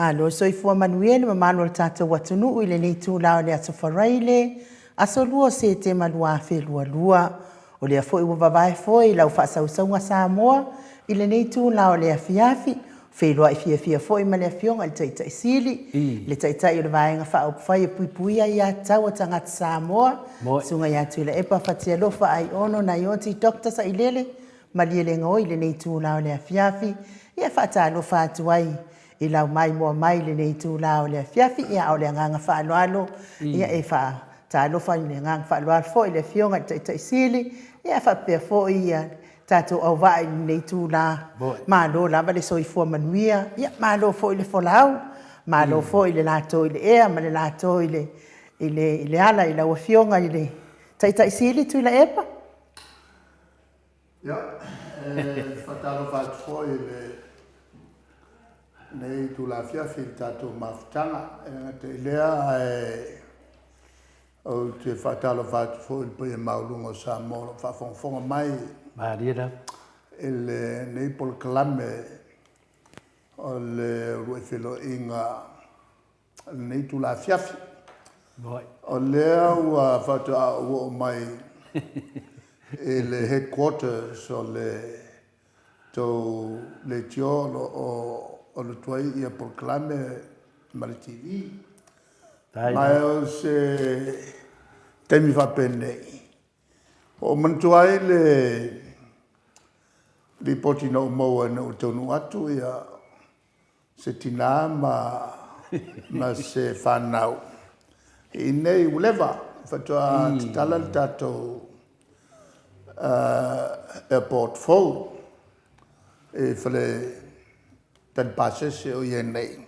Malo soifua manuia le mamalo le tātou atunuu i le nei tūlao le atawharaile, aso lua se te malua whelua lua. O le afoi ua vavae foi lau whaasausaunga Samoa i le nei tūlao le afiafi, whelua i fia foi ma le afionga le taitai sili. Le taitai o le vaenga whaopwhai e puipuia i a tau a tangata Samoa. Sunga i a Tuilaepa whatia lofa ai ono na ioti Dr. Sailele, Malielegaoi le nei tūlao le afiafi, i a whaata lofa atuai. I lau mai mua mai le nei tūlao le afiafi, ia o le nganga whaaloalo, ia e wha ta alofa i le nganga whaaloalo fo i le fionga i taitai sili, ia whapea fo i tātou au vai i nei tūlā. Mālo lava le soifua manuia, ia mālo fo i le folau, mālo fo i le lato i le ea, ma le lato i le ala i lau fionga i le taitai sili Tuilaepa. Ia, whatalo whatu fo i le nei tu la fiafi tātou mawhtanga te lea o te whatalo whatu fo i pui e maulungo Samoa whawhongwhonga mai nei pol kalame o le ruefelo inga nei tu la fiafi o lea ua whatu a ua mai le headquarters o le tiolo o le tuai ia proclame ma le TV. Mai o se temi whapenei. O mantuai le poti na umaua na utonu atu ia se tina ma se whanau. I nei ulewa, whatua titala le tātou airport phone e whale tan pasese o ye nei.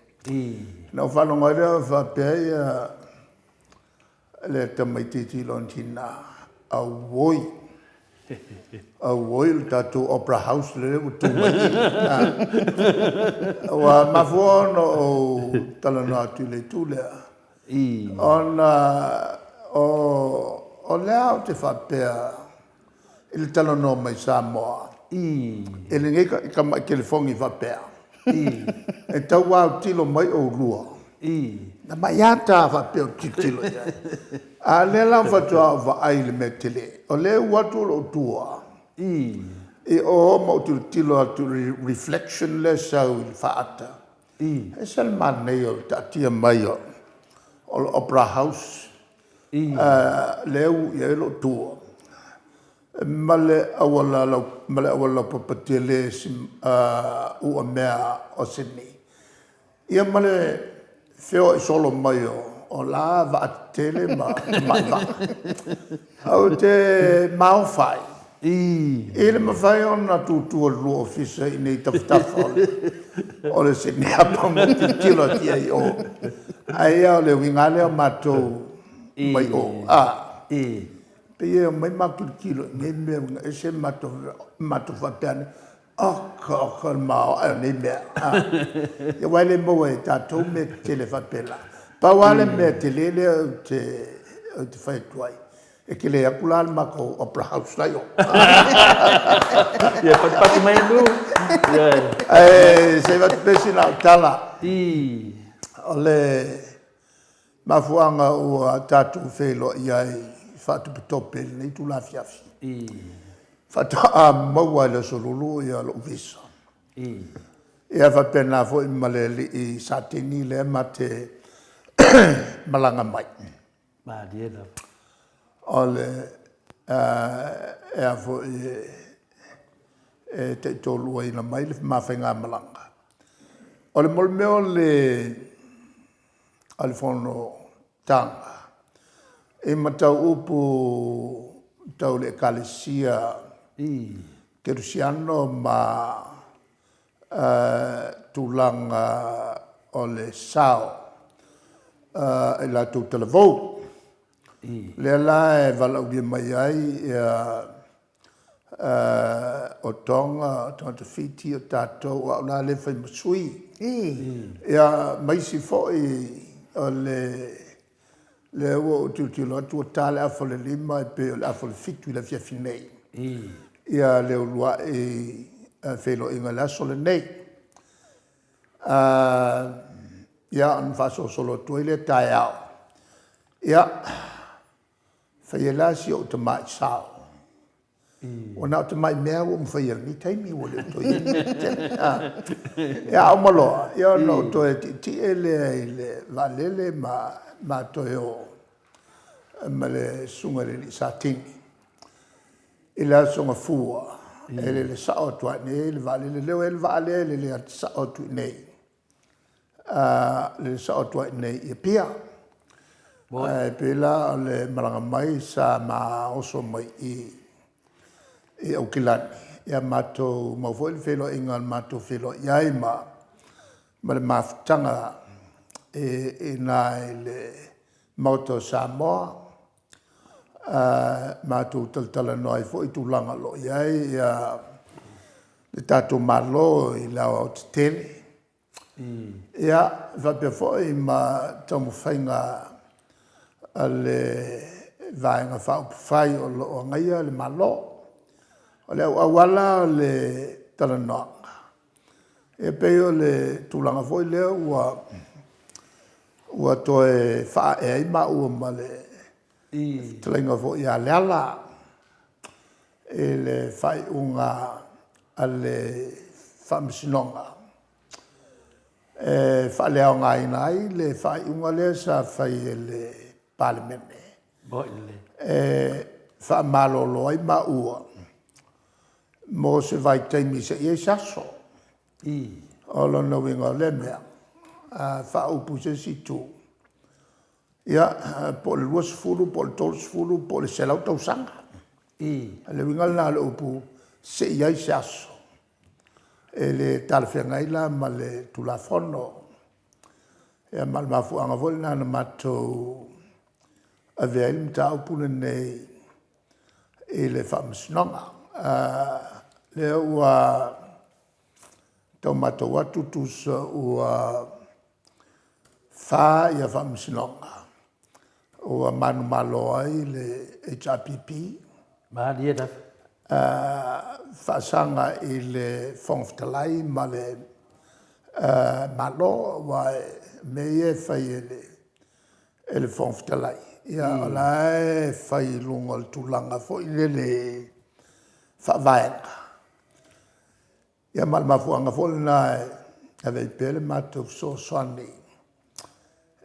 Na whanonga rea whapea le tamaititi lontina a woi. A woi le tātou Opera House le utumai. Wa mafuono o talano atu le tūlea. O lea o te whapea il talano mai Samoa. Ele ngai ka mai ke le fongi whapea. E tau wau tilo mai o rua. Na mai ata whapea o tilo ia. A le lau whatua wa ai le me tele. O le watu o tua. E o mo tilo atu reflection le sau il whaata. E sal manei o tatia mai o. O Opera House. Leu ia ilo tua. Male awala papatele ua mea o Sydney. Ia male feo solo mai o la va tele ma va. Au te maofai. Ele ma fai ona tu lu office nei taftafa. O le Sydney apa mo tilo tia o. Ai o le wingale o mato mai o. Ia mai matu kilo nei me e se matu fatane ka ma nei me ia wale mo e tatou me tele fatela pa wale me tele te fai tuai e ke le akula ma ko Opera House lai o ia pati mai lu se va pesina tala ole mafuanga o tatou felo ia fatu petope nei tu la fiafi. Fatu a maua le solulu ia lo visa. Ia fa pena fo i maleli i satini le mate malanga mai. Ma diela. Ole ia fo e te tolu ai na mai le mafenga malanga. Ole molmeo le Alfono tanga. E matau upu tau le kalesia kerusiano ma tulanga o le sao e la tu televou le la e valau di mai ai o tonga te fiti o tatou o la le fai masui ia mai si foi o le o tilo atu tale a fole lima e pe a fole fitu la fia finei ia le lua e felo inga la sole nei Ia an faso solo tuile tai au. Ia whaiela si o te mai sao. O nao te mai mea o mwhaia ni taimi o leo toi. Ia au maloa. Ia no toi ti ele valele ma toi o ma le sunga le sa tingi. Ila songa fua. Ele le sao tua nei, le valele leo ele valele le sao tu nei. Le sao tua nei ia pia. Pela le maranga mai sa ma oso mai i au kilani. Ia mato mawhoi le whelo inga mato whelo iai ma le mawhtanga nai le MAOTA Samoa. Mato taltala noi fo i tūlanga lo iai le tato malo i lau au te tele. Ia whapea fo i ma tamu whainga le vaenga whai o ngaia le malo. O le au awala le talanoanga. E peo le tūlanga fo i leo ua toe wha e ai ma ua ma le talenga fo i a leala. E le whai unga a le whamisinonga. Wha leo ngai nai le whai unga le sa whai e le palimene. Wha malolo ai ma ua. Mo se vai taimi se i e saso. O lona winga le mea. Wha upu se situ. Ia, po le luas fulu, po le tolos fulu, po le selau tausanga. Le winga na le upu se i ai saso. E le talwhenga ila ma le tulafono. Ia ma le mafuanga vole nana matou a vea ili mta upune nei e le whamsinonga. Le ua tau matou atu tusa ua wha ia whamsinonga. Ua manu malo ai le HRPP. Whaasanga i le whongwhtalai ma le malo wa mea whai e le whongwhtalai. Ia olai whai lunga le tūlanga fo i le whaavaenga. Ia malmafuanga fo le nai a vei pele matou so soani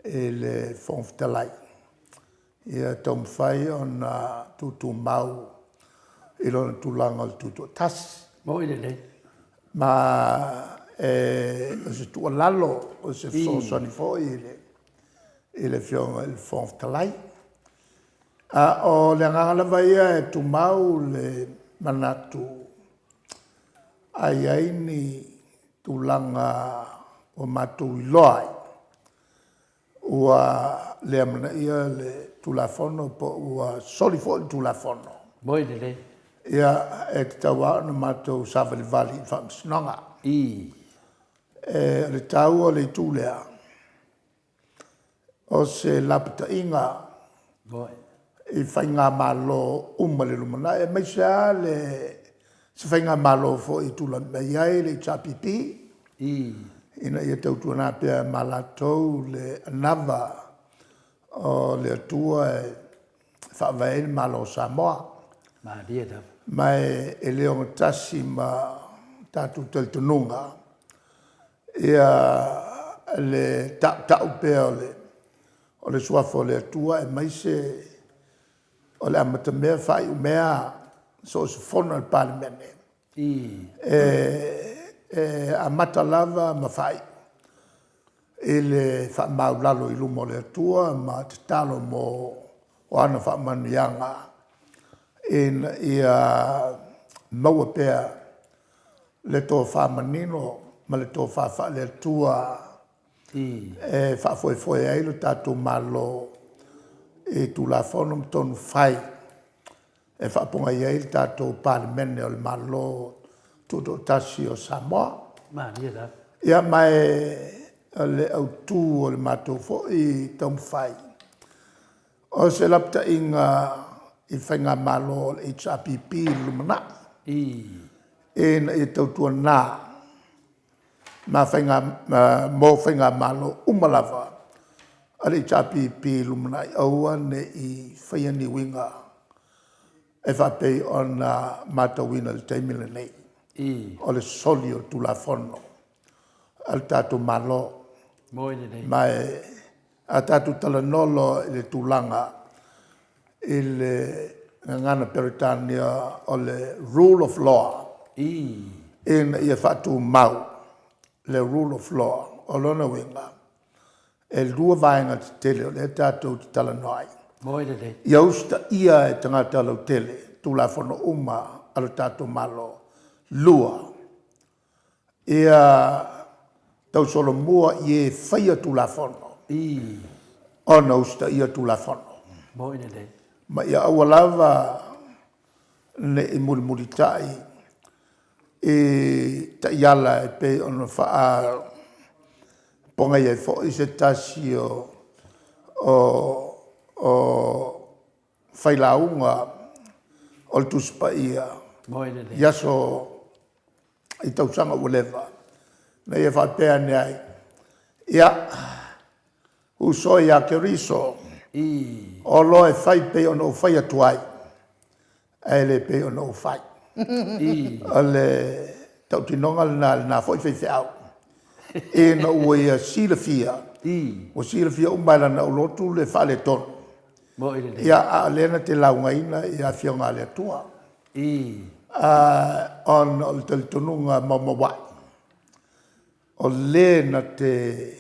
e le whongwhtalai. Ia tom whai o na tutu mau i lona tūlanga le tutu tasi. Ma o se tua lalo o se so soani fo i le fionga i le whongwhtalai. O le angangala vaia e tu mau le manatu ai aini tūlanga o matou i loai. Ua le amana ia le tulafono po ua soli fo i tulafono. Ia e te taua na matou Savali Valley i whamsinonga. Le tau o le tūlea. O se lapita inga. I whainga malo umale lumana. E mai sea le se whainga malo fo i tūla mei ai le chapipi. Ina ia tautua nā pia malatou le anava o le atua e whaavaeni malo Samoa. Mai e leo ngatasi ma tātou teltununga. Ia le tau pia o le suafo le atua e mai se o le amata mea whai umea so se fono al palimene. A mata lava ma whai. E le wha maulalo i lumo le atua ma te talo mo o ana wha manuianga. Ia maua pea le tō wha manino ma le tō wha le atua. Wha foi ai lo tātou malo e tu la fono mtonu whai. E wha ponga iai le tātou palimene o le malo tuto tasi o Samoa. Ia mai le autu o le matou fo i tamu whai. O se lapta inga i whainga malo le HRPP lumana. E na i tautua nā. ma whainga, mō whainga malo umalava. Ale chapi pi lumanai aua ne I whaiani winga. E whapei o na matawina le teimile nei. O le soli o tulafono. Al tatu malo. Mai a tatu talanolo I le tulanga. I le ngana Peritania o le rule of law. In ia whatu mau. Le rule of law. O lona winga. E lua vaenga te tele o le tatu te talanoi. Ia usta ia e tangata lau tele. Tulafono uma al tatu malo. Lua. Ia tau solo mua I whaia tulafono. Ona usta ia tulafono. Ma ia awalava ne I muri tai. E ta iala e pe ona wha ponga ia fo I se tasi o whailaunga o tuspa ia. Iaso I tausanga ulewa. Na ia whapea ne ai. Ia uso ia ke riso. O lo e whai pe ona o whai atuai. E le pe ona o whai. O le tautinonga na whai whai au. E na ua ia sila fia. O sila fia umaila na ulotu le whale tonu. Ia a lena te laungaina ia fionga le atua. On o le tonunga mamawai. O lena te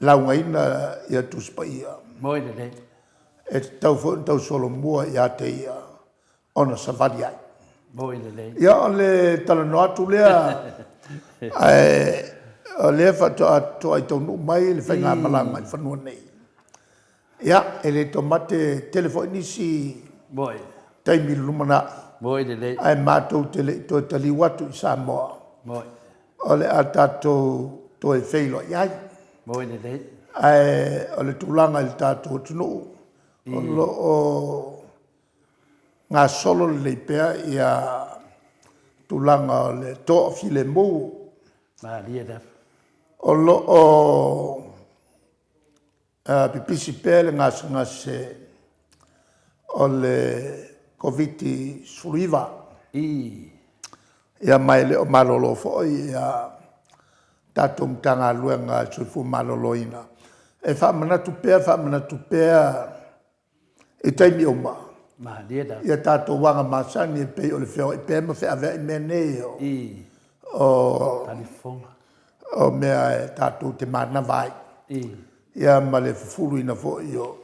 laungaina ia tuspa ia. E tau solo mua ia te ia. Ona savadi ai. Ia o le talano atu lea. O le whatu ai tonu mai le whainga malanga I whanua nei. Ia, e le tomate telefoni si taimi lumana. Ai mātou to tali watu I Samoa. O le atatou to e whailo iai. Ai, o le tulanga I tātou tunu. O ngā solo le pea ia tulanga o le toa file mō. O lo o pipisi pele ngase o le koviti suriva. Ia mai le o malolo fo ia tatum tanga luenga sufu maloloina. E wha manatu pea e taimi oma. Ia tato wanga masani e pei o le whio e pea ma whea vea I mene o mea e tato te mana vai. Ia ma le fufuru ina fo io.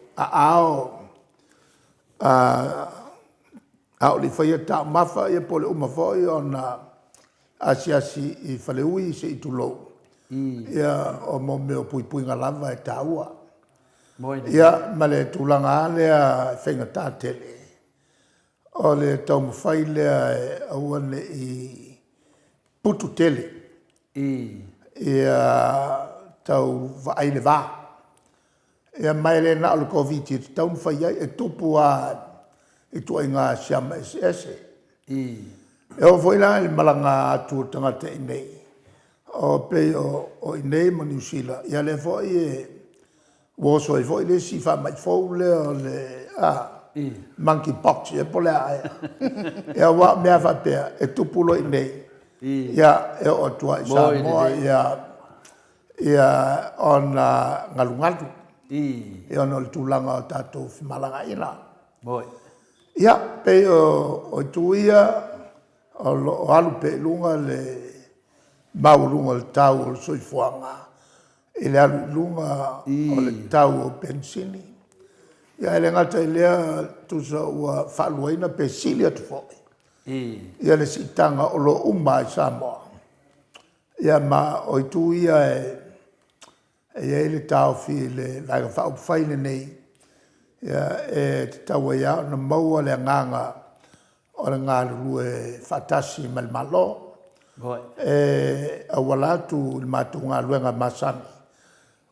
Ao li whaia tau mafa ia po le uma fo io na asiasi I whale ui se I tulou. Ia o mo meo pui nga lava e taua. Ia ma le tulanga alea whenga tātele. O le tau mawhai lea e awane I putu tele. Ia tau vaaile vā. Ia mai le na o le koviti tau mawhai ai e tupu a I tua inga siama ese. E o whaila I malanga atu tangata I nei. O pe o I nei mo New Zealand. Ia le fo I woso I fo I le si wha mai fau le o le monkeypox e pole aia. Ia wa mea whapea e tupulo I nei. Ia e o tua I Samoa. Ia on ngalungalu. Ia on o le tūlanga o tātou whimalanga ina. Ia pe o tuia o alu pe lunga le maulunga le tau o le soifuanga. I le alu lunga o le tau o pensini. Ia ele ngata I lea tusa ua whaluaina pe sili atu fōi. Ia le sitanga o lo umma I Samoa. Ia ma o tuia e le tau fi le laga whau whaine nei. Ia e te taua ia na maua le nganga o le ngā rue whatasi malmalo. E awalatu le mātou ngā ruenga masani.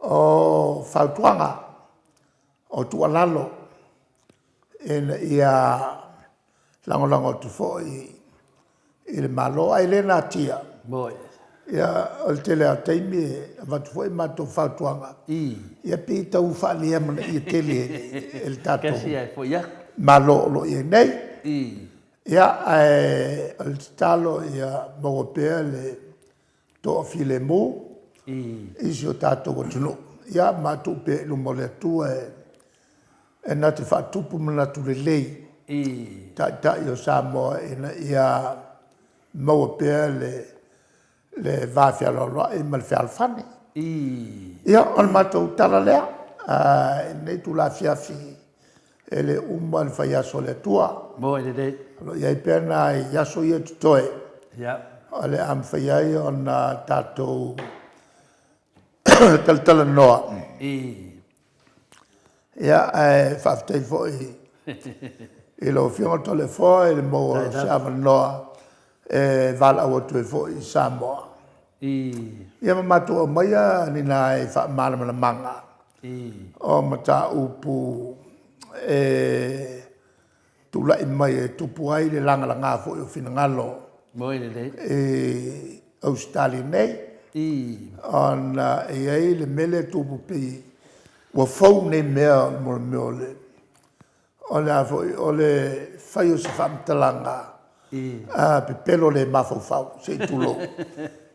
O whautuanga o tualalo. E ia langolango tu fo I le malo ai le nā tia. Ia o te lea teimi watu foi mato whautuanga. Ia pi tau whaalea mana i tele el tato. Kasi ai fo ia. Malo i nei. Ia o le talo ia mawapea le toa file mo. Isi o tato o tunu. Ia matu pe lumo le atua e na te whaatupu mana tu le lei. Ta i o Samoa ia mawapea le vafia loa e mal fialfane. Ia on matou tala lea nei tu la fiafi ele umma le faiaso le tua. Mo ele dei. Lo ia pena iaso ia tutoe. Ia. Ale am faiai on tatou tala noa. Ia faftei foi e lo fionga tole foi le mo sama noa vala o tu foi Samoa. Ia mamatu o maia ni nai fa mana manga. O mata upu tula i mai tupu ai le langa langa fo o finangalo. Mo ele dei. Australia nei. On ai le mele tupu pi wa fau nei mea mo le. O le fai o se whamtalanga. Pe pelo le mafau se tulo.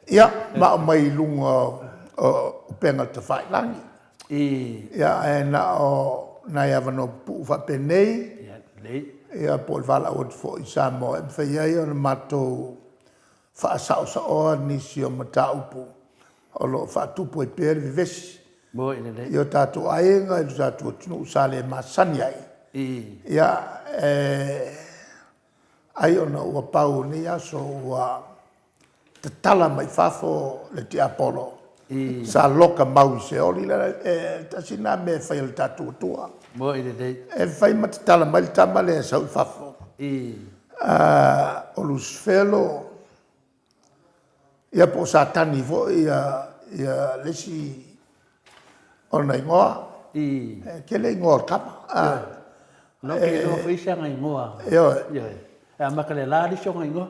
Ia, ma mai lunga o penga te whai langi. Ia, na ia wano pu whapenei. Ia, po le wala o te fo i Samoa. E whai ai o na matou whaasau sa oa nisi o mataupu. O lo whaatupu e pere vivesi. Ia tātou aenga, ia tātou tunu usale masani ai. Ia, ai ona ua pau ni aso ua te tala mai fafo le te Apollo. Sa loka mau se oli la tasina me fai le tatu tua. E fai ma te tala mai le tama le sau fafo. O Lusfelo ia po sa tani vo ia lesi ona ingoa. Ke le ingoa kama. No ke no fisa ngai ngoa. Ia. A makale la di songa ingo.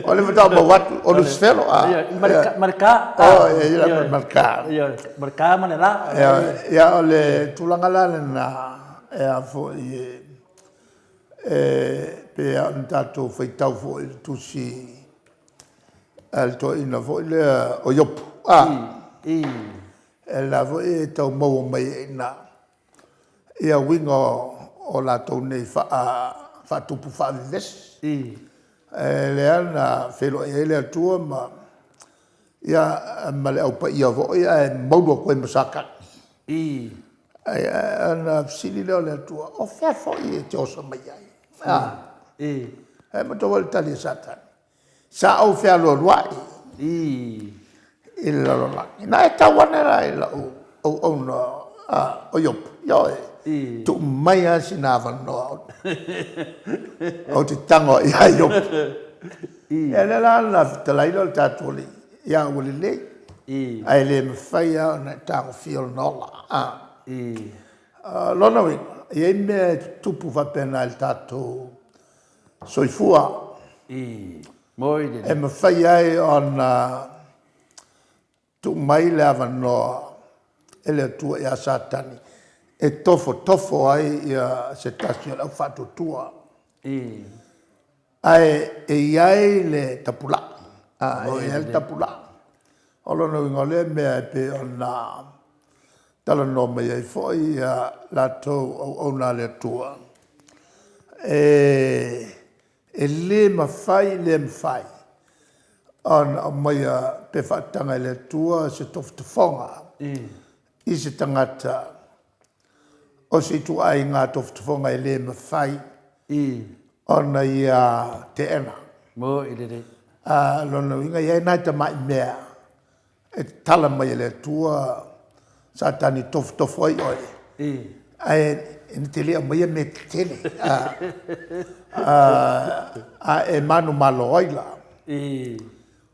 Ole mata mo wat o Lusfelo marka. Ia marka. Ia marka mana la. Ia ole tulangala na fo pe antato foi tau fo il tusi alto ina fo le o yop. Ela fo tau mo mai na. Ia wingo o la tau nei fa tupu fa vives. Le ana felo ele atua ma ia male au pa ia vo ia maudo koe masaka. Ana sili le atua o fea fo i te osa mai ai. Ma to vol tali satan. Sa au fea lo ruai. Ila lo la. Na e tawana la ila o no o yop. Yo tu mai a sinava no. O te tango ia yop. Ele la na te lailo tatoli. Ia wili le. Ai le mawhaia na tango feel nola. Lona wing. Ia me tupu whapena il tato soifua. E mawhaia e on tu mai le avanoa. Ele tua ia satani. E tofo ai ia se tasio la fatu tua. Ai iai le tapula. El tapula. Olo no ngole me pe ona tala no me ai foi la to ona le tua. E le mafai le mfai. On mai pe fatanga le tua se toftofonga. I se tangata o se tu ai ngā toftofonga i le mawhai ona ia te ena. Mo i le. Lona inga ia nai ta mai mea e tala mai le tua sa tani toftofo ai oi. Ai in te lea mai me tele. E manu malo oila.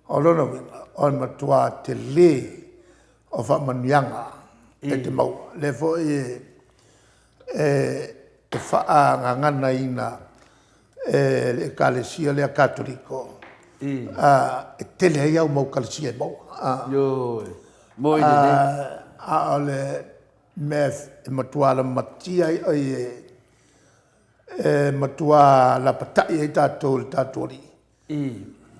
O lona winga on matua te le o whamanianga. E te mau. Le fo te wha ngangana ina le ekalesia le katoliko. I. Tele ai au mau kalesia mau. Yo. Mo i le. Ole meth matuala matia ai matua la patai ai tātou le tātori.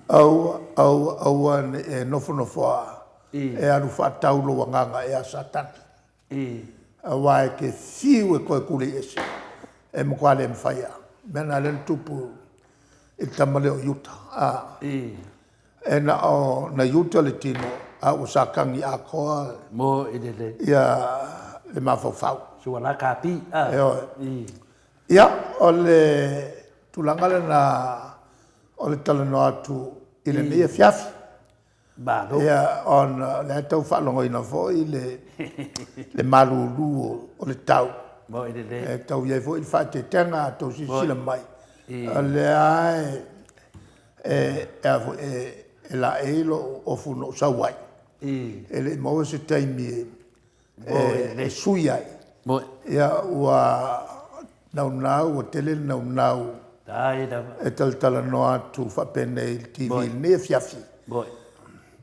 Au an nofo nofoa e aru whātau loa nganga e a satani. Awa e ke fiu e koe kule esi e mkwale mwhaia. Mena len tupu i tamale o yuta. E na yuta le tino a usakangi a koa. Mo i le. Ia le mawhawhau. Sua la kapi. Ia, o le tulangale na o le talano atu i le nia fiafi. Baro. Ia, on le tau whalongo ina fo i le maruru o le tau. Mo i le. Tau iai fo i whaite tenga tau si sila mai. Le ai e la eilo o funo sawai. E le maua se taimi e sui ai. Ia, ua nau o tele nau e tala no atu whapene i TV ne fiafi.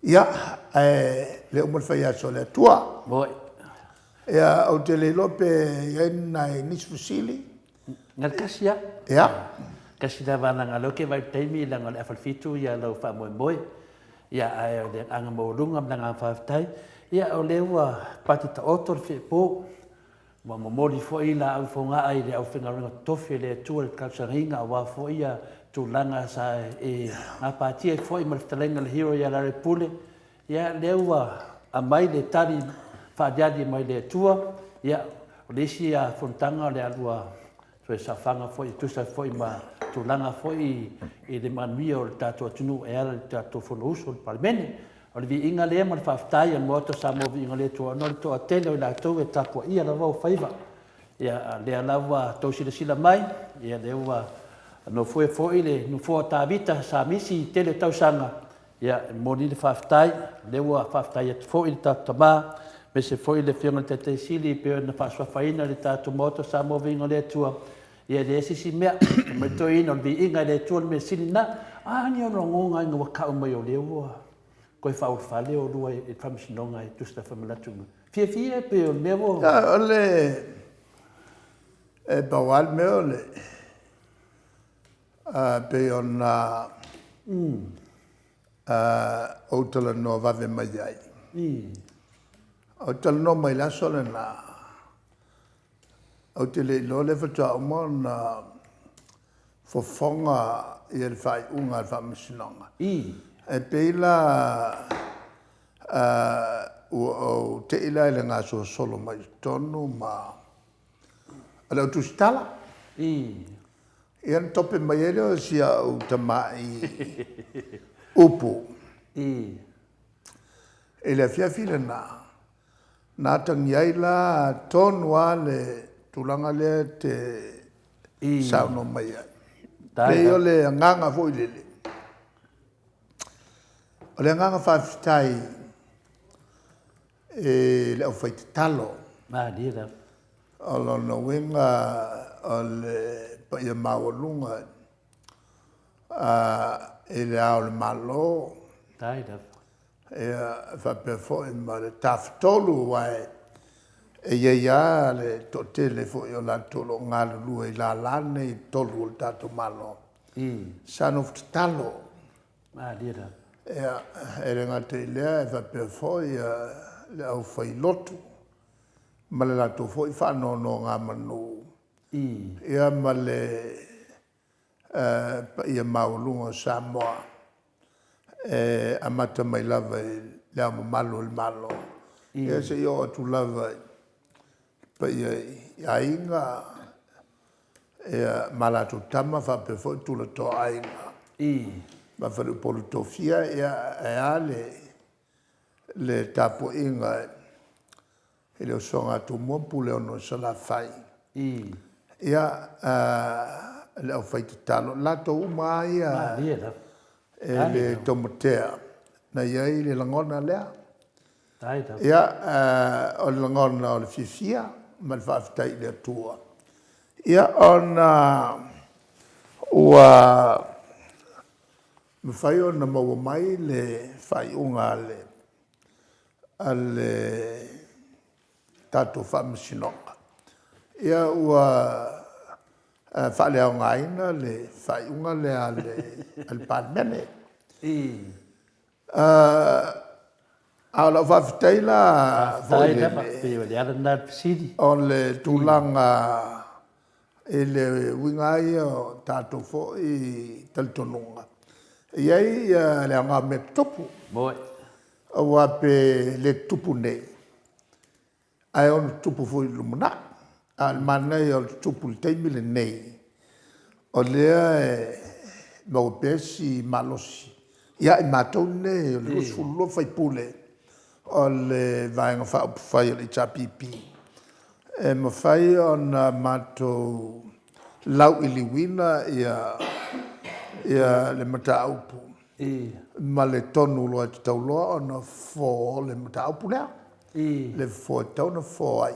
Ia, le umalwhai aso le atua. Ia, au te le lope iai nai nisfusili. Ngal kasia? Ia. Kasi na vananga loke vai taimi lang al afalfitu ia lau wha moe. Ia ai o le anga maurunga mnanga whaftai. Ia o lewa pati ta otor whi po. Wa momori fo i la au fonga ai le au whingaringa tofi le tua le kalsaringa wa fo ia tu langa sa e ngā pātia e fo i maritalenga le hero ia lare pule. Ia lewa a mai le tari whaadiadi mai le tua. Ia o lesi a fontanga le alua so sa fanga fo i tusa fo i ma tu langa fo i le manuia o le tātua tunu e ala le tātua fono uso le palimene. O le vi inga lea ma le whaftai an moto Samoa vi inga lea tua no le toa tele o i lātou e tapua ia la wau whaiva. Ia lea lawa tau sila mai, ia lewa no fue foi le no fo tāvita sa misi tele tau sanga. Ia moni le whaftai, lewa whaftai at fo i le tātama, me se fo i le whionga te te sili pe na whaswawhaina le tātu moto Samoa vi inga lea tua. Ia le sisi mea, me to ino vi inga lea tua me sili na, ni ono ngonga inga wakau mai o lewa. Koe whau whale o rua e whamisinonga e tusta whamalatunga. Fia pe o lewo? Ole, e bawal me ole. Pe o na outala no vave mai ai. Outala no mai laso le na outele lo le whatua o mo na fofonga i el whai unga al whamisinonga. E peila o te ila ele ngā solo mai tonu ma ala o tusitala. Ian tope mai ele o sia o tamai upu. Ele a fiafile na tangiai la tonu ale tulanga lea te sauno mai ai. Peo le nganga fo ilele. O le nganga whawhitai le au whaite talo. Dira. O lona wenga o le paia mawalunga e le ao le malo. Dira. E whapea i ma le tawhtolu wai e ia le totele fo i o la tolo ngā lua i la lane i tolu o le tato malo. Sanof talo. Dira. E renga te lea e whapea i le au whai lotu. Ma le lato fo i whanono ngā manu. Ia ma le ia maulunga Samoa. Amata mai lava i le ama malo il malo. Ia se io atu lava pa ia inga ma lato tama whapea i tula to ainga. Ma whare polo tofia ia le tapo inga e leo songa tu mopu leo no sala fai. Ia leo fai te talo. Lato uma ia e le tomatea. Na ia i le langona lea. Ia o le langona o le fifia ma le whaafitai le atua. Ia Ua mawhai o na maua mai le whai unga le tātou whamasinonga. Ia ua whale au ngaina le whai unga le al pāmene. Au lau whawhitai la o le tūlanga e le wingai o tātou fo i talitonunga. Iai le anga me tupu. Awa pe le tupu nei. Ai on tupu fo i lumuna. Al manai o tupu le teimile nei. O lea mau pesi malosi. Ia i mātou nei o le usulo fai pule. O le vaenga whai o le tapipi. E mawhai o na mātou lau iliwina ia le mata aupu. Ma le tonu loa te tauloa o na fō le mata aupu lea. Le fō tau na fō ai.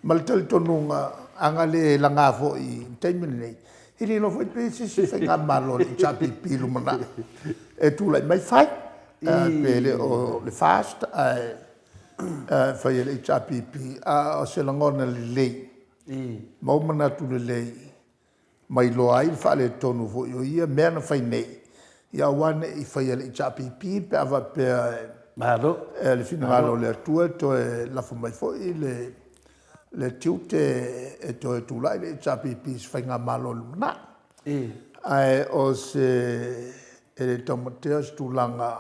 Ma le tali tonunga anga le langafo i teimini nei. Hili lo fai pēsi si whainga malo le tapipi lumana. E tūlai mai whai. Pele o le fast. Whai le tapipi. O se langona le lei. Maumana tu le lei. Mai loa ai whale tonu fo i o ia mea na whai nei. Ia wane i whai le tapipi pe awa pe le fina ngalo le atua to e lafu mai fo i le tiute e to e tūlai le tapipi si whainga malo lumana. Ai o se e le tamatea si tūlanga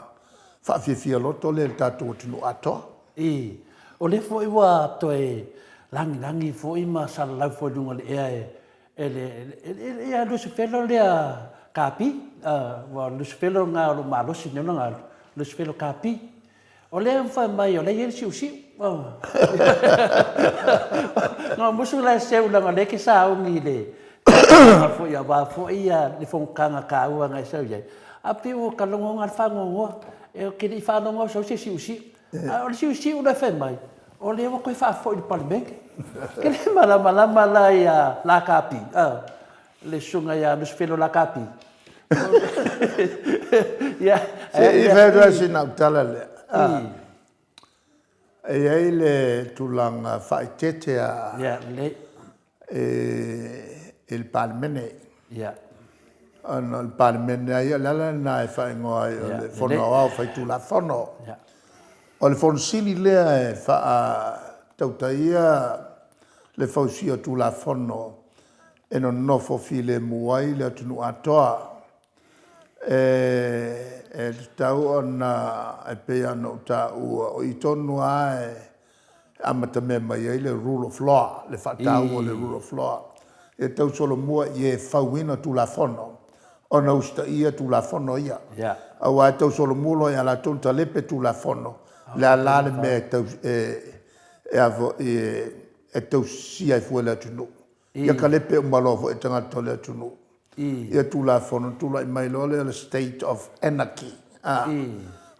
whawhiawhia loto le tātou tinu atoa. O le fo i wa to e langi fo i ma salalau fo dunga le ea e a lusifelo lea kapi, wa lusifelo ngā o malosi nena ngā lusifelo kapi. O lea mwhai mai o lea siu siu. Ngā musu lai seu langa leke sa ungi le. Fo i a wā fo i a le whongkanga ka ua ngai sau iai. A pi o ka longo ngā whangongoa. E o kiri whanongoa sau se siu siu. O le siu siu lai whai mai. O le wa koe wha fo i palimenge. Ke le malama la ia la kapi. Le sunga ia lusifelo la kapi. Se i whaidua si nau tala lea. E ei le tūlanga whaitetea il palimene. Ano il palimene ai lala na e whaingoa i o le whono au whaitula whono. O le whono sili lea e tautaia le whausia tula whono e no nofo file muai le atunu atoa. E tau ona e pea no tau o i tonu a amata me mai ai le rule of law, le whatau o le rule of law. E tau solo mua i e whauina tula whono. Ona usta ia tula whono ia. Awa e tau solo mulo i ala tonta lepe tula whono. Le alale me e tau sia i fuele atunu. Ia ka lepe umalofo e tangata le atunu. Ia tula whono tula i mai lole le state of anarchy.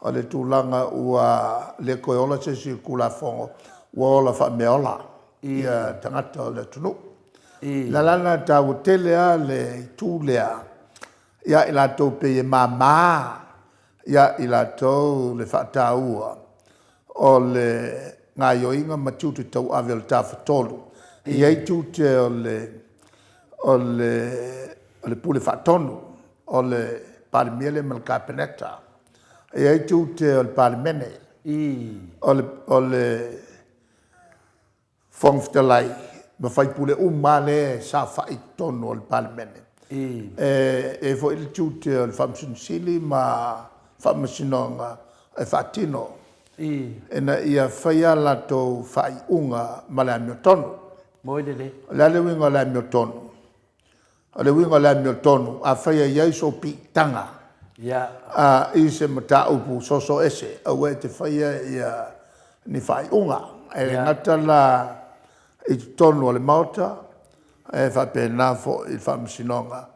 O le tūlanga ua le koe ola se si kula whongo. Ua ola wha me ola. Ia tangata o le atunu. La lana tau telea le tūlea. Ia i lātou pe e māmā. Ia i lātou le whataua. O le ngā ioinga matiuti tau ave le tāwhatolu. Ia i tūte o le pule whatonu. O le palimele mal kapeneta. Ia i tūte o le palimene. O le whongwhitalai. Ma whai pule umale sa whai tonu o le palimene. E fo ili tūte o le whamsinsili ma whamasinonga e whatino. E na ia whaia lato whai unga ma le amio tonu. Le winga le amio tonu. Le winga le amio tonu. A whaia iai so pi tanga. I se mata upu soso ese. A we te whaia ia ni whai unga. E ngata la i tonu o le MAOTA. E whape nafo i whamasinonga.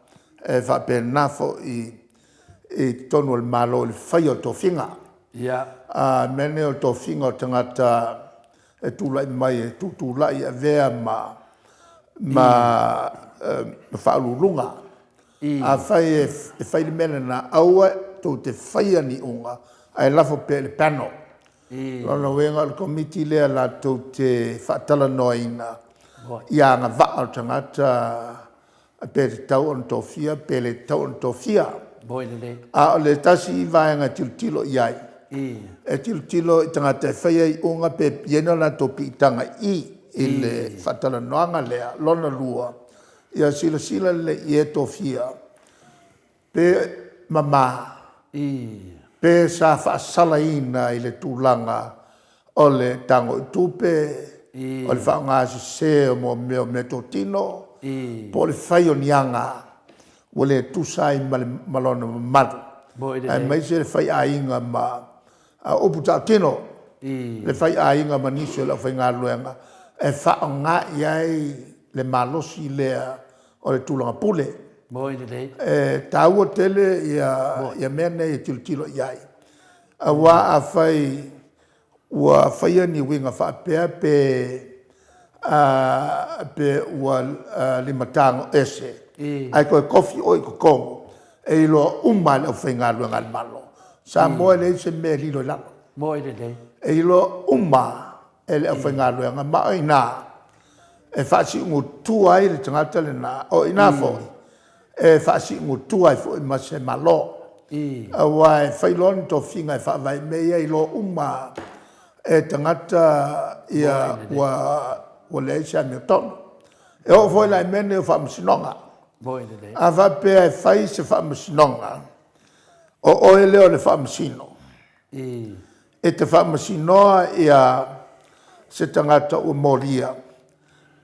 E whape nafo i tonu o le malo o le whaia o tofinga. Mene o tofinga o tangata e tūlai mai e tūtūlai a vea ma whaulurunga. A whai e whai le mele na aua tō te whai ani unga ai lafo pe le panel. Lona wenga le komiti lea la tō te whaatala noa ina ia ngā waa o tangata pe te tau on tō fia, pe le tau on tō fia. A o le tasi I vaenga tiltilo iai. E tiltilo I tangata e whai ai unga pe piena na tō pitanga I le whaatala noanga lea, lona lua. Ia sila sila le I e tō fia. Pe mama. Pe sa whaasala ina I le tūlanga o le tango I tupe, o le whaangasi se o mo meo me tō tino, po le whai o nianga, o le tūsai malona madu. Ai mai se le whai a inga ma opu tā tino, le whai a inga ma niso le whai ngā luenga, e whaanga iai le malosi lea o le tūlanga pule. Tāua tele ia mea nei tilo iai. A wā a whai, ua whai ani winga whaapea pe ua limatango ese. Ai koe kofi oi ko kongo. E ilo umma le au whai ngā luenga le malo. Samoa le se mea lilo lalo. E ilo umma e le au whai ngā luenga ma oi nā. E whaasi ungu tua I le tangata le nā. O ina fōi. E whaasi ungu tua I fōi ma se malo. A wai whailon tō whinga I whaavai mea I lo umma e tangata ia ua leisa mea tono. E o fōi lai mene o whaamasinonga. A whapea e whai se whaamasinonga. O oe leo le whaamasino. E te whaamasinoa ia se tangata ua moria.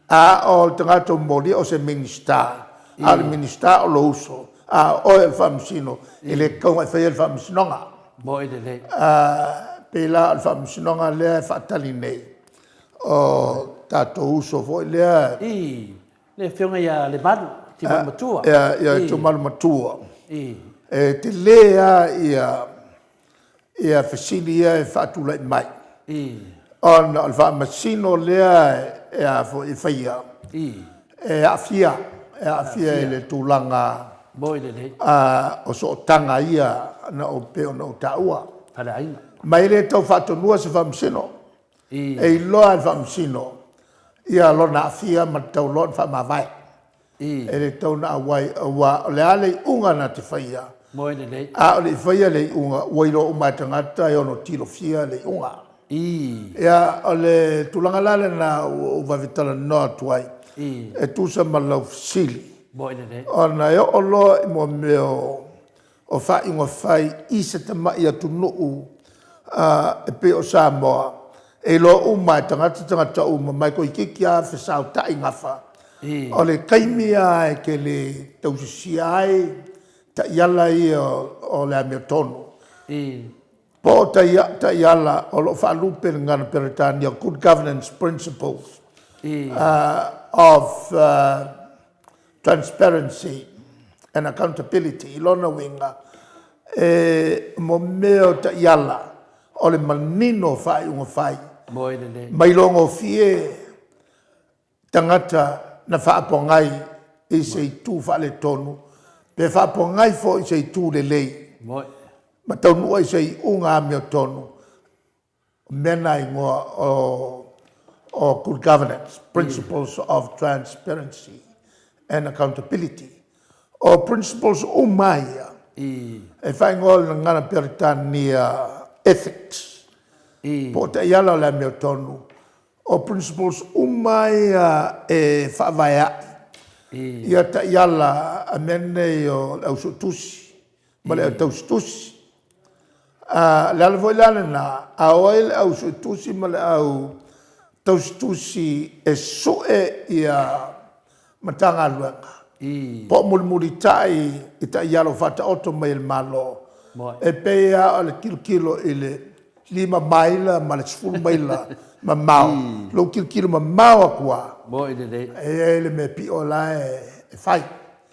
A o tangata ua moria o se minister. A le minister o lo uso. A oe le whaamasino. E le kaunga I whai le whaamasinonga. Pela le whaamasinonga lea e whaatali nei. O tātou uso fōi lea. Le whiunga ia le manu, ti manu matua. Ia tu manu matua. E te lea ia whasili ia e whaatulai mai. Ona le whaamasino lea e a fōi whaia. E awhia e le tūlanga. O so tanga ia na o peo na o taua. Mai le tau whaatonua se whaamasino. E loa le whaamasino. Ia lona awhia ma tau lona whaamawai. E le tau na awai awa le ale unga na te whaia. A o le whaia le unga wairo umai tangata e ono tilo fia le unga. Ia o le tulanga lale na o wawitala noa tuai. E tusa malau sili. Ona e o loa I mo meo o whai inga whai I se tamai atu nuu e pe o Samoa. E lo umai tangata uma mai ko I kiki a whesau tai ngafa. O le kaimia e ke le tausisia ai ta iala I o le amea tonu. Po ta iala o lo whaalupe ngana Peritania good governance principles of transparency and accountability. Ilona winga mo meo ta iala o le manino whai unga whai. Mai longo fie tangata na whaapongai I se tu whale tonu. Pe whaapongai fo I se tu le lei. Ma taunua I se unga meo tonu. Mena I ngoa o good governance, principles of transparency and accountability. O principles umaia. E whai ngoa ngana Peritania ethics. Po te iala le meo tonu. O principles umaia e whaavaya. Ia te iala a mene o au sutusi. Ma le au taustusi. Le ala voi lana na. A oe le au sutusi ma le au taustusi e sue ia matanga luenga. Po mulimuri tai I te iala whata oto mai le malo. E pea o le kilo I le 5 maila ma le 10 maila ma mau. Lo kilo ma mau akua. E le me pi o la e whai.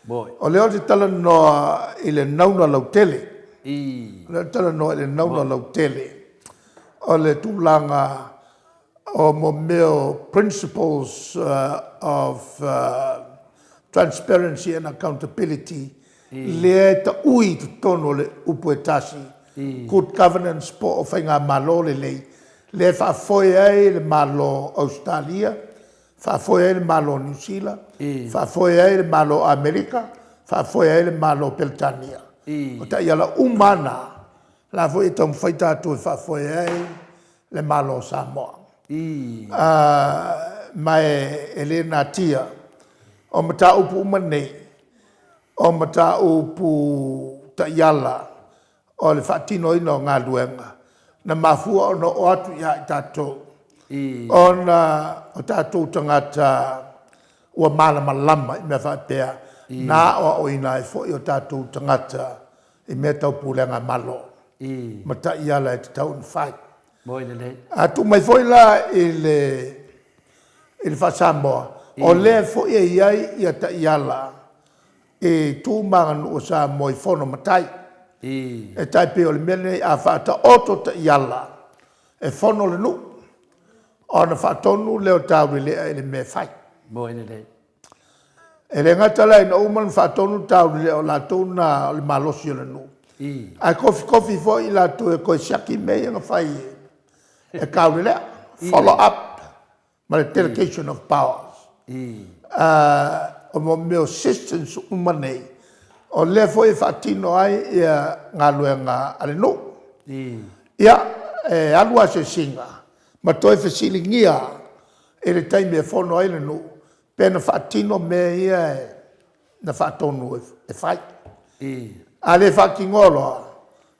O leo te tala noa I le nauna lau tele. Le tala noa I le nauna lau tele. O le tūlanga o mo meo principles of transparency and accountability Le ta ui tu tono le upu e tasi. Good governance po o whainga malo le lei. Le whaafoe ai le malo Australia, whaafoe ai le malo New Zealand, whaafoe ai le malo Amerika, whaafoe ai le malo Beltania. O ta iala umana, la fo e tau whaita atu e whaafoe ai le malo Samoa. Mai Elena Tia, o mata upu umanei, o mata upu ta iala, o le whaatino ina o ngā luenga. Na mafua o no o atu ia i tātou. O tātou tangata ua malama lama i mea whaapea. Nā o ina e fo i o tātou tangata i mea tau pūlenga malo. Mata iala e te tau in whai. Tu mai foi la il fa Samoa. O le fo i iai i a ta iala e tū manganu o Samoa i fono matai. E tai pe o le mene a whaata oto ta iala e fono le nu o na whaatonu leo tauri lea e le me whai. E le ngata lai na uman whaatonu tauri lea o la tūna o le malosi o le nu. Ai kofi fo i la tu e koe siaki mei nga whai e kauri lea. Follow up ma le delegation of powers. O mo meo assistance umanei. O le foi fatino ai ia ngā luenga ale no. Ia alua se singa. Ma toi fesilingia e le taimi e fono ai le no. Pena fatino me ia na fatonu e fai. A le fakingolo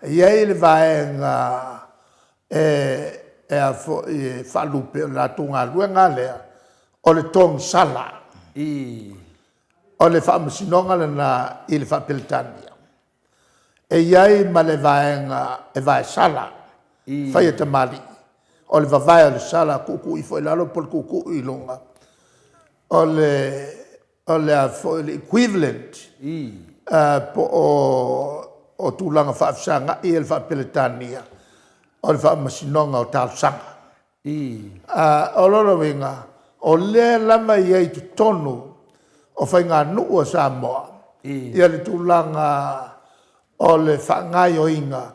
ia le vaenga a falupe la tunga luenga lea. O le tong sala. O le whaamusinonga na i le whaapelitania. E iai ma le vaenga e vae sala, whai e tamali. O le vavae o le sala, kuku i fo i lalo pol kuku i lunga. O le equivalent po o tūlanga whaafsanga i le whaapelitania. O le whaamusinonga o tālsanga. O loro winga, o le lama iai tu tonu, o whai ngā nuu o Samoa. Ia le tūlanga o le whaangai o inga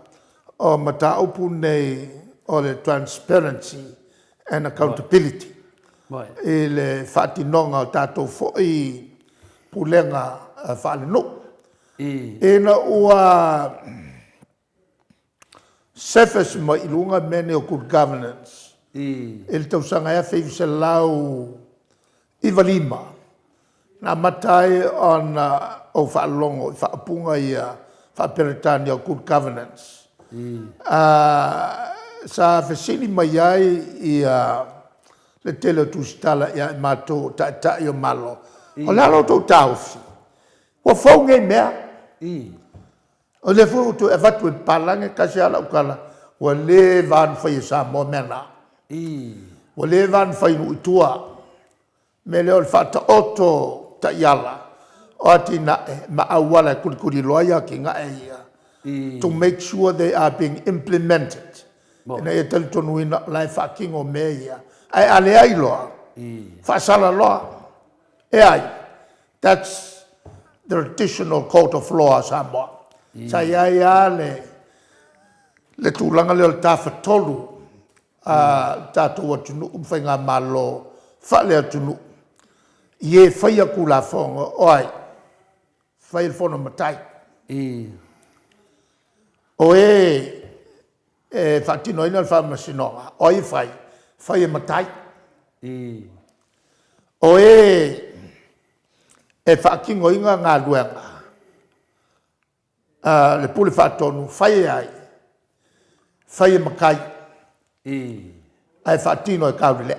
o mata upu nei o le transparency and accountability. I le whaatinonga o tātou fo i pulenga whaale nuu. Ena ua surface ma ilunga mene o good governance. I le tausanga ea whiwisa lau iwa lima. Na matai on o whaalongo, whaapunga ia whaaperetani o good governance. Sa whesini mai ai ia le tele tūstala ia mātou tai o malo. O lalo tō tāuwhi. Wa whaunga i mea. O le furu tu e watu e palange kasi ala ukala. Wa le van whai sa mo mena. Wa le van whai nu itua. Me leo le whata oto ta iala o ati na maawala kurikuri loia ki nga ia to make sure they are being implemented. Na e tali tonu ina lai whaking o me ia. Ai ale ai loa. Whasala loa. E ai. That's the traditional code of law Samoa. Sa iai le tūlanga leo le tāwha tolu tātou atunu umwhainga malo whale atunu. Ie whaia kula whonga, oi, whaia whono matai. O whaatino ina whaamasinonga, oi whaia matai. O whaakingo inga ngā luenga. Le pule whaatonu, whaia ai, whaia makai. Ai whaatino e kaurile.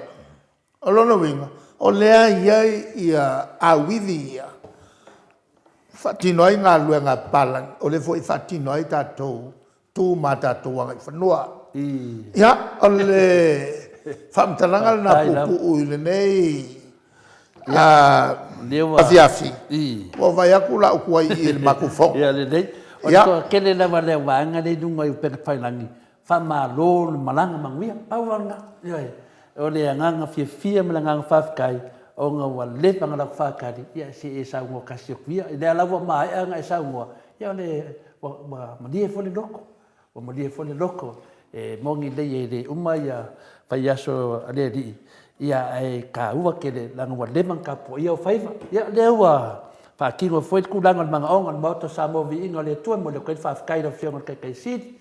O lono winga. O lea iai ia awithi ia. Whatino ai ngā luenga palang. O le fo i whatino ai tātou. Tū mā tātou wanga i whanua. Ia, o le whamtalanga na pupu ui le nei. Afiafi. O vai aku la ukuai i le maku whong. Ia le nei. O toa kele na wale wanga le dunga i pena whailangi. Whamalo le malanga manguia. Pauanga. Ia. O le nganga fia me nganga whawhikai o ngā wa le pangala whakari, ia si e saungo kasi o kia, i lea lawa mai anga e saungo, ia le wa malie fole loko, wa malie fole loko, e mongi le e le uma ia whai aso ale ri, ia e ka ua ke le langa wa le manga po ia o whaiva, ia le ua whakingo foi kulanga mga onga MAOTA Samoa VIIGA le tua mo le koe whawhakaira whionga kai siri,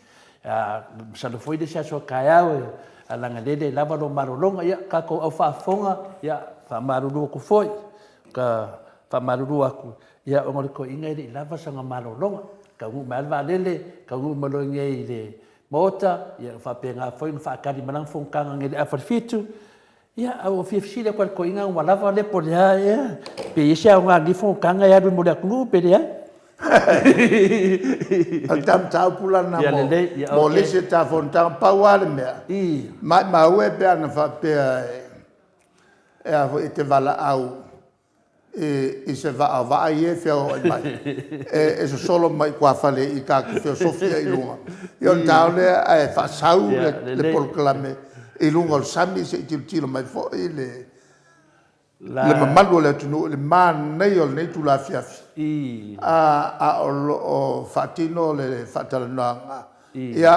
salo foi de sia so kai au, langa lele lava lo marolonga, ia kako au whafonga, ia whamaruru aku foi, ka whamaruru aku, ia ongore ko inga i lava sanga marolonga, ka ngu malva lele, ka ngu malonga i le MAOTA, ia whapenga foi, whakari manang whongkanga ngere awharwhitu, ia au whiwhsile kwa ko inga ua lava le po lea, ia, pe isia o ngā ni whongkanga ia rui mo le akungu pe lea. Tam tau pula na mo lese ta fontang pawale mea. Mai maue pe ana whapea e aho e te wala au i se va i e whio ai mai. E so solo mai kua whale i kāku whio sofia i lunga. Ion tau lea e whasau le polkalame i lunga o sami se i tilo mai fo i le mamalu le tunu le man nei o nei tu la fiafi a o fatino le fatalanga ia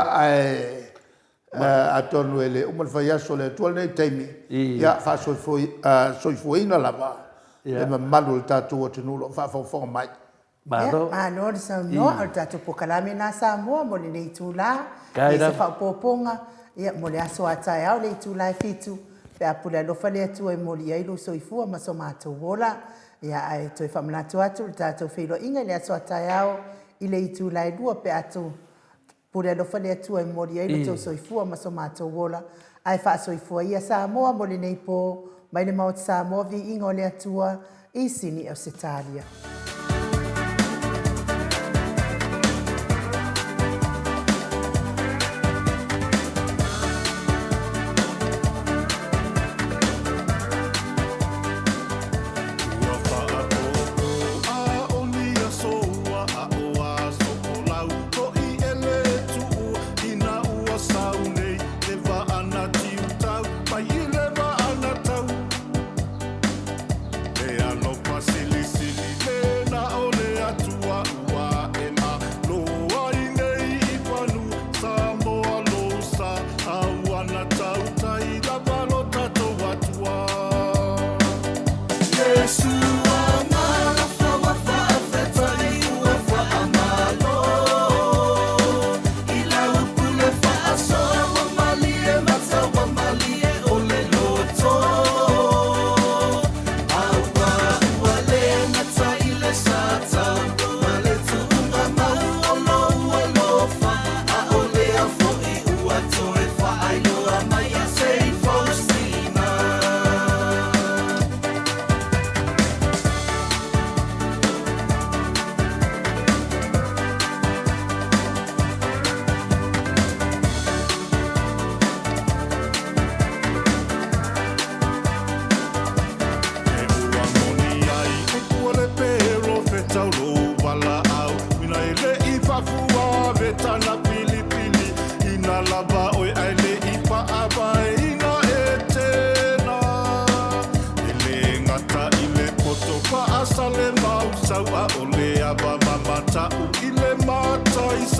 a tonu ele o mal fai aso le tu nei taimi ia fa so ina lava le mamalu le tatu o tunu lo fa fo mai Malo le sa no al tatu po kalame na Samoa mo le nei tu la e se fa poponga ia mo le aso atai au le tu la fitu pe apula lo fale atu e moli ai lo soifua ma so mato wola ia ai toi famlato atu tato filo inga le aso ataiao i le itu lai dua pe atu pula lo fale atu e moli ai lo soifua ma so mato wola ai fa soifua ia Samoa moli nei po mai le MAOTA Samoa VIIGA le atua i sini o Setalia.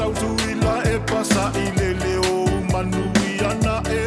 Tuilaepa Sailele o manuia na e